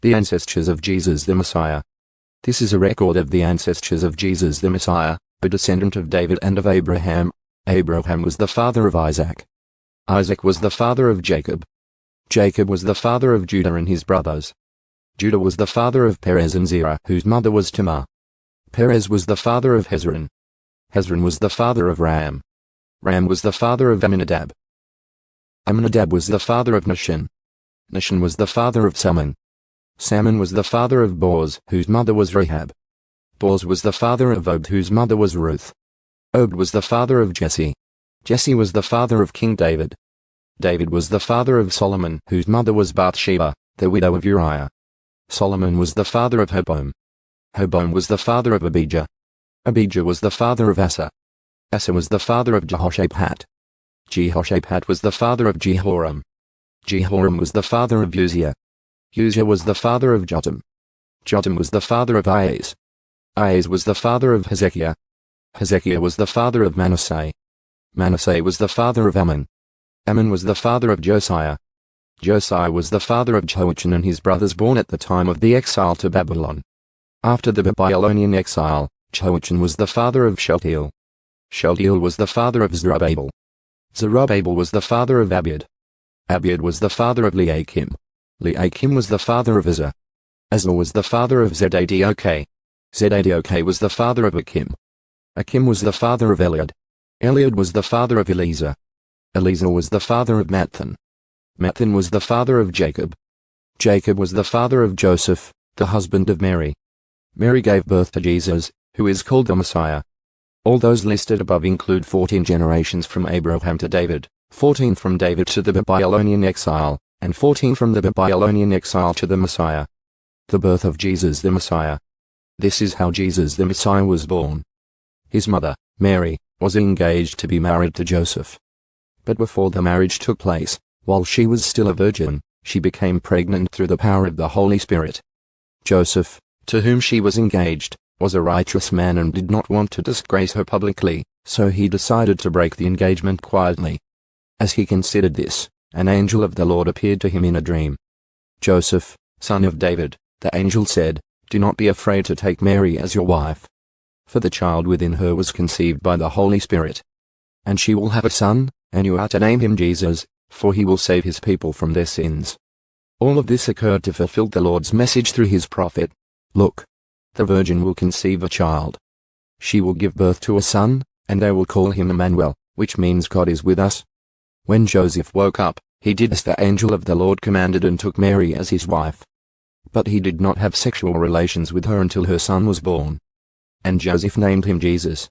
The ancestors of Jesus the Messiah. This is a record of the ancestors of Jesus the Messiah, a descendant of David and of Abraham. Abraham was the father of Isaac. Isaac was the father of Jacob. Jacob was the father of Judah and his brothers. Judah was the father of Perez and Zerah, whose mother was Tamar. Perez was the father of Hezron. Hezron was the father of Ram. Ram was the father of Amminadab. Amminadab was the father of Nahshon. Nahshon was the father of Salmon. Salmon was the father of Boaz, whose mother was Rahab. Boaz was the father of Obed, whose mother was Ruth. Obed was the father of Jesse. Jesse was the father of King David. David was the father of Solomon, whose mother was Bathsheba, the widow of Uriah. Solomon was the father of Hobom. Hobom was the father of Abijah. Abijah was the father of Asa. Asa was the father of Jehoshaphat. Jehoshaphat was the father of Jehoram. Jehoram was the father of Uzziah. Uzziah was the father of Jotham. Jotham was the father of Ahaz. Ahaz was the father of Hezekiah. Hezekiah was the father of Manasseh. Manasseh was the father of Ammon. Ammon was the father of Josiah. Josiah was the father of Joachim and his brothers born at the time of the exile to Babylon. After the Babylonian exile, Joachim was the father of Shealtiel. Shealtiel was the father of Zerubbabel. Zerubbabel was the father of Abiud. Abiud was the father of Eliakim. Eliakim was the father of Azor. Azor was the father of Zedadok. Zedadok was the father of Akim. Akim was the father of Eliud. Eliud was the father of Eleazar. Eleazar was the father of Matthan. Matthan was the father of Jacob. Jacob was the father of Joseph, the husband of Mary. Mary gave birth to Jesus, who is called the Messiah. All those listed above include 14 generations from Abraham to David, 14 from David to the Babylonian exile, and 14 from the Babylonian exile to the Messiah. The birth of Jesus the Messiah. This is how Jesus the Messiah was born. His mother, Mary, was engaged to be married to Joseph. But before the marriage took place, while she was still a virgin, she became pregnant through the power of the Holy Spirit. Joseph, to whom she was engaged, was a righteous man and did not want to disgrace her publicly, so he decided to break the engagement quietly. As he considered this, an angel of the Lord appeared to him in a dream. Joseph, son of David, the angel said, "Do not be afraid to take Mary as your wife. For the child within her was conceived by the Holy Spirit. And she will have a son, and you are to name him Jesus, for he will save his people from their sins." All of this occurred to fulfill the Lord's message through his prophet. "Look, the virgin will conceive a child. She will give birth to a son, and they will call him Emmanuel, which means God is with us." When Joseph woke up, he did as the angel of the Lord commanded and took Mary as his wife. But he did not have sexual relations with her until her son was born. And Joseph named him Jesus.